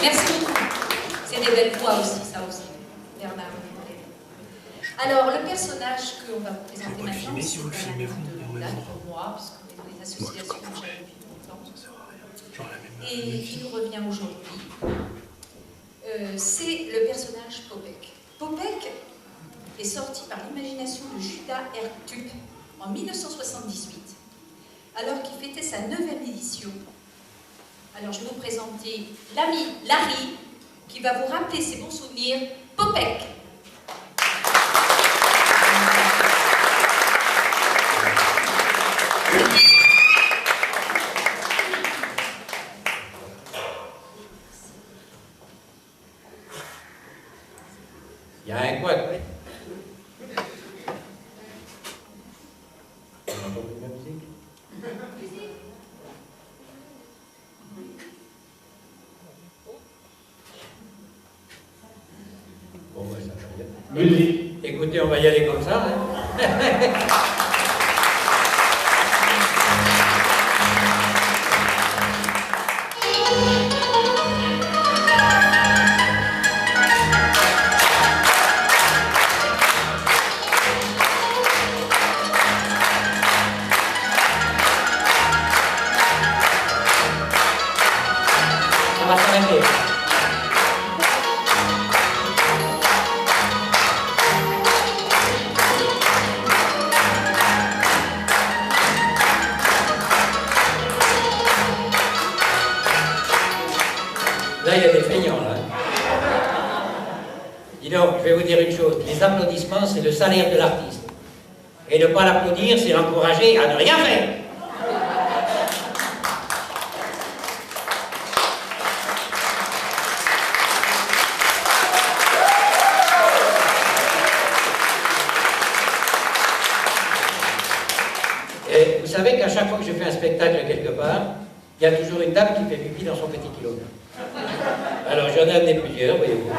Merci beaucoup. C'est des belles voix aussi, ça aussi. Bernard. Alors, le personnage qu'on va vous présenter maintenant, c'est un ami de date pour moi, puisqu'on est dans les associations que j'aime depuis longtemps. Et qui nous revient aujourd'hui. C'est le personnage Popek. Popek est sorti par l'imagination de Judas Hertup en 1978, alors qu'il fêtait sa 9e édition. Alors je vais vous présenter l'ami Larry, qui va vous rappeler ses bons souvenirs, Popek. Il y a un couac, oui. On entend plus la musique? Bon, ouais, ça va bien. Musique. Écoutez, on va y aller comme ça. Hein. Ça va s'arrêter. Là, il y a des feignants, là. Dis donc, je vais vous dire une chose. Les applaudissements, c'est le salaire de l'artiste. Et ne pas l'applaudir, c'est l'encourager à ne rien faire. Et vous savez qu'à chaque fois que je fais un spectacle quelque part, il y a toujours une dame qui fait pipi dans son petit kilo. Alors j'en ai amené plusieurs, voyez-vous.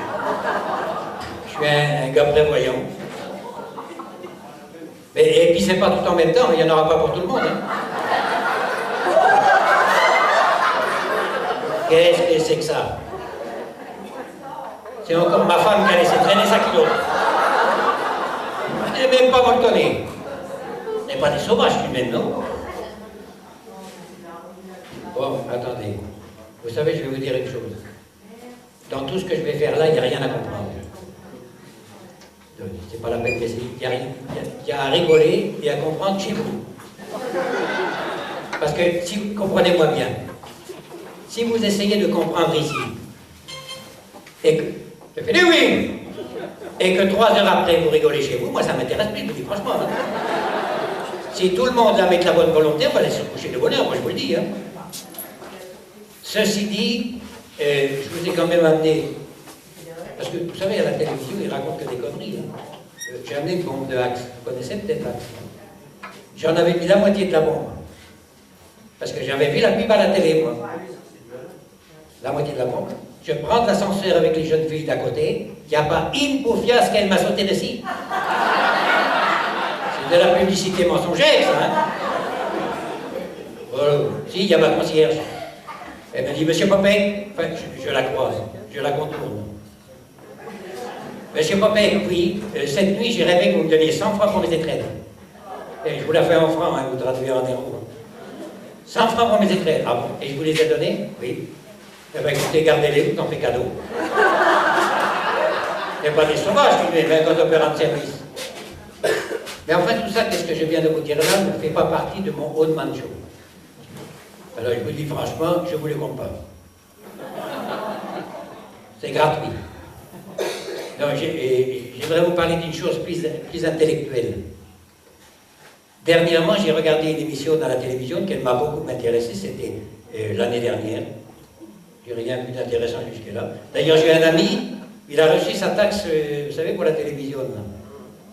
Je suis un gars prévoyant. Et puis c'est pas tout en même temps, il n'y en aura pas pour tout le monde. Hein. Qu'est-ce que c'est que ça? C'est encore ma femme qui a laissé traîner sa kilo. Elle n'est même pas molletonnée. Ce n'est pas des sauvages qui mènent, non? Bon, attendez. Vous savez, je vais vous dire une chose. Dans tout ce que je vais faire là, il n'y a rien à comprendre. C'est pas la peine d'essayer. Il y a à rigoler et à comprendre chez vous. Parce que, si comprenez-moi bien, si vous essayez de comprendre ici, et que, je fais des oui, et que 3 heures après vous rigolez chez vous, moi ça m'intéresse plus, je vous dis franchement. Hein. Si tout le monde la met de la bonne volonté, on va aller se coucher de bonne heure, moi je vous le dis. Hein. Ceci dit, je vous ai quand même amené, parce que vous savez, à la télévision, ils racontent que des conneries. Hein. J'ai amené une bombe de Axe, vous connaissez peut-être Axe. J'en avais mis la moitié de la bombe. Parce que j'avais vu la pub à la télé, moi. La moitié de la bombe. Je prends de l'ascenseur avec les jeunes filles d'à côté, il n'y a pas une bouffiasse qu'elle m'a sauté dessus. C'est de la publicité mensongère, ça, hein. Voilà. Si, il y a ma concierge. Elle me dit, Monsieur Popek, enfin, je la croise, je la contourne. Monsieur Popek, oui, cette nuit, j'ai rêvé que vous me donniez 100 francs pour mes étrennes. Et je vous la fais en francs, hein, vous traduisez en euros. 100 francs pour mes étrennes. Ah bon, et je vous les ai donnés? Oui. Eh bien, écoutez, gardez-les, vous en faites cadeau. Il n'y a pas des sauvages qui viennent, mais quand on peut rendre service. Mais enfin, tout ça, qu'est-ce que je viens de vous dire là, ne fait pas partie de mon own man show. Alors, je vous dis franchement, je ne vous le compte pas. C'est gratuit. Donc, j'aimerais vous parler d'une chose plus intellectuelle. Dernièrement, j'ai regardé une émission dans la télévision qui m'a beaucoup intéressé, c'était l'année dernière. J'ai rien plus d'intéressant jusque-là. D'ailleurs, j'ai un ami, il a reçu sa taxe, vous savez, pour la télévision. Là.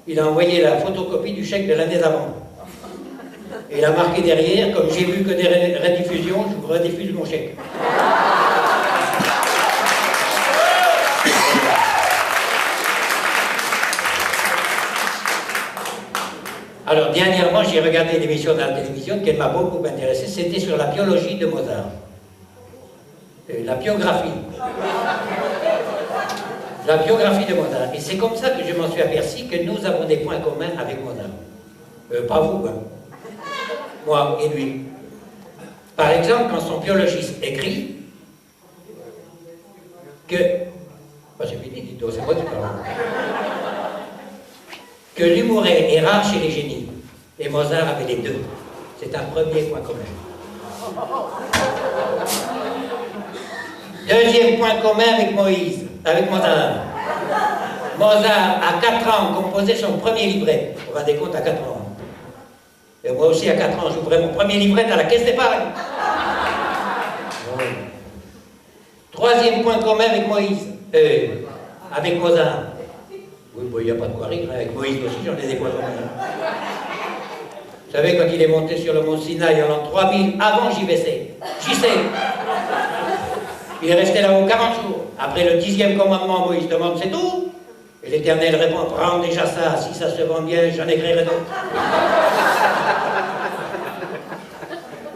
Il a envoyé la photocopie du chèque de l'année d'avant. Et il a marqué derrière, comme j'ai vu que des rediffusions, je vous rediffuse mon chèque. Alors, dernièrement, j'ai regardé une émission dans la télévision qui m'a beaucoup intéressé, c'était sur la biologie de Mozart. La biographie. La biographie de Mozart. Et c'est comme ça que je m'en suis aperçu que nous avons des points communs avec Mozart. Pas vous, hein. Moi et lui. Par exemple, quand son biologiste écrit que... Bah, c'est fini, dites-donc, c'est moi qui parle. Que l'humour est rare chez les génies. Et Mozart avait les deux. C'est un premier point commun. Deuxième point commun avec Moïse, avec Mozart. Mozart, à 4 ans, composait son premier livret. Vous vous rendez compte, à 4 ans. Et moi aussi, à 4 ans, j'ouvrais mon premier livret à la caisse d'épargne. Oui. Troisième point commun avec Moïse, avec Mozart. Oui, il n'y a pas de quoi rire, avec Moïse aussi, j'en ai des points communs. Vous savez, quand il est monté sur le mont Sinaï en l'an 3000, avant JC, il est resté là-haut 40 jours. Après le 10e commandement, Moïse demande, c'est tout? Et l'Éternel répond, prends déjà ça, si ça se vend bien, j'en écrirai d'autres.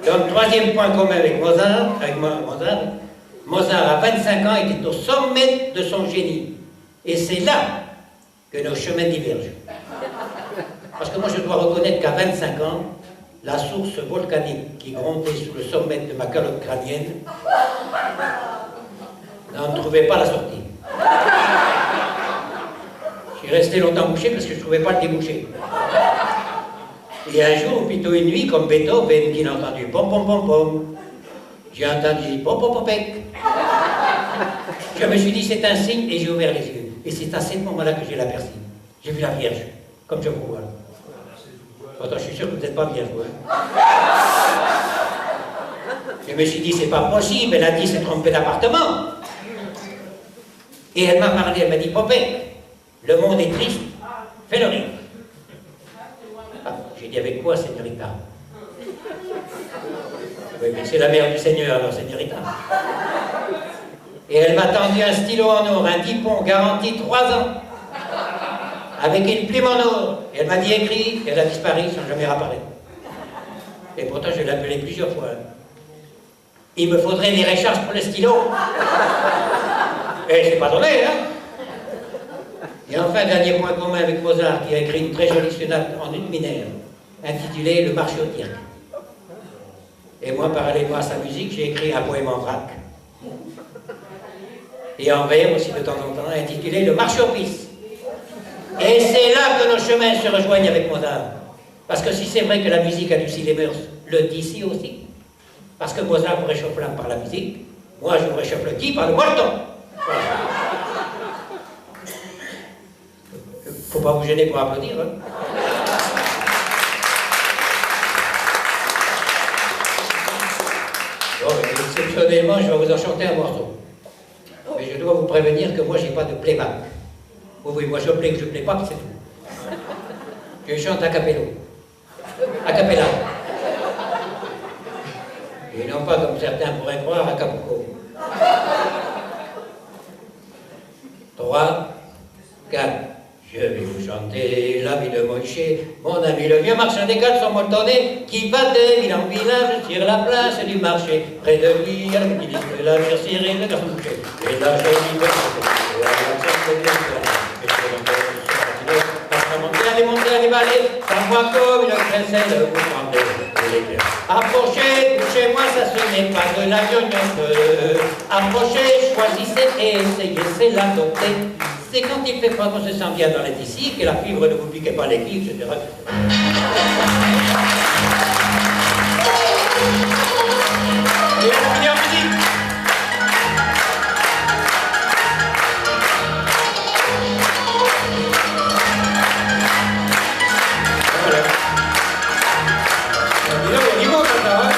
Donc, troisième point commun avec Mozart, Mozart, à 25 ans, était au sommet de son génie. Et c'est là que nos chemins divergent. Parce que moi, je dois reconnaître qu'à 25 ans, la source volcanique qui grondait sous le sommet de ma calotte crânienne n'en trouvait pas la sortie. Je suis resté longtemps bouché parce que je ne trouvais pas le débouché. Et un jour, ou plutôt une nuit, comme Beethoven, qui a entendu pom pom pom pom, j'ai entendu pom pom pom pec. Je me suis dit, c'est un signe, et j'ai ouvert les yeux. Et c'est à ce moment-là que j'ai l'aperçu. J'ai vu la Vierge, comme je vous vois. Pourtant, je suis sûr que vous n'êtes pas vierge, vous. Je me suis dit, c'est pas possible, elle a dit, c'est trompé d'appartement. Et elle m'a parlé, elle m'a dit, Popek, le monde est triste, fais le rire. Ah, j'ai dit, avec quoi, Seigneur-Ita? Oui, mais c'est la mère du Seigneur, alors, Seigneur-Ita. Et elle m'a tendu un stylo en or, un dipon, garanti 3 ans, avec une plume en or. Et elle m'a dit, écris, et elle a disparu sans jamais réapparaître. Et pourtant, je l'ai appelée plusieurs fois. Il me faudrait des recharges pour le stylo. Et c'est pas donné, hein? Et enfin, dernier point commun avec Mozart, qui a écrit une très jolie sonate en une mineure, intitulée Le marché au Tirque. Et moi, parallèlement à sa musique, j'ai écrit un poème en vrac. Et en vers aussi de temps en temps, intitulé Le marché aux pistes. Et c'est là que nos chemins se rejoignent avec Mozart. Parce que si c'est vrai que la musique adoucit les mœurs, le d'ici aussi. Parce que Mozart vous réchauffe l'âme par la musique, moi je vous réchauffe le qui par le molleton. Voilà. Faut pas vous gêner pour applaudir, hein. Bon, exceptionnellement, je vais vous en chanter un morceau. Mais je dois vous prévenir que moi, j'ai pas de playback. Oui, moi je plais que je plais pas, c'est tout. Je chante a cappello. A cappella. Et non pas comme certains pourraient croire à Capuco. 3, 4. Je vais vous chanter la vie de Moïse, mon ami le vieux marchand des caleçons molletonnés, qui va de ville en village sur la place du marché. Près de lui, il y a le petit disque, la mère serrée, le garçon couché. Et la jolie personne, et la allez monter à déballer, ça voit comme une princesse, vous tremblez. Approchez, touchez-moi, ça ce n'est pas de la gnognotte. Approchez, choisissez et essayez, c'est la beauté. C'est quand il fait froid qu'on se sent bien dans les ici, que la fibre ne vous piquez pas les cuivres, etc. Et on finit en musique. Voilà. Dis donc, il y a du monde là-dedans, hein.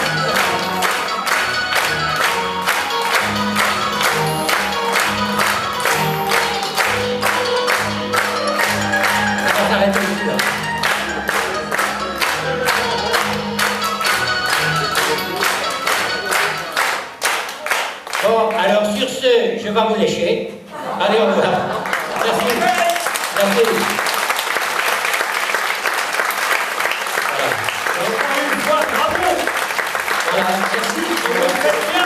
Bon, alors sur ce, je vais vous lécher. Allez, au revoir. Merci. Merci. Voilà. Encore une fois, bravo. Voilà, merci.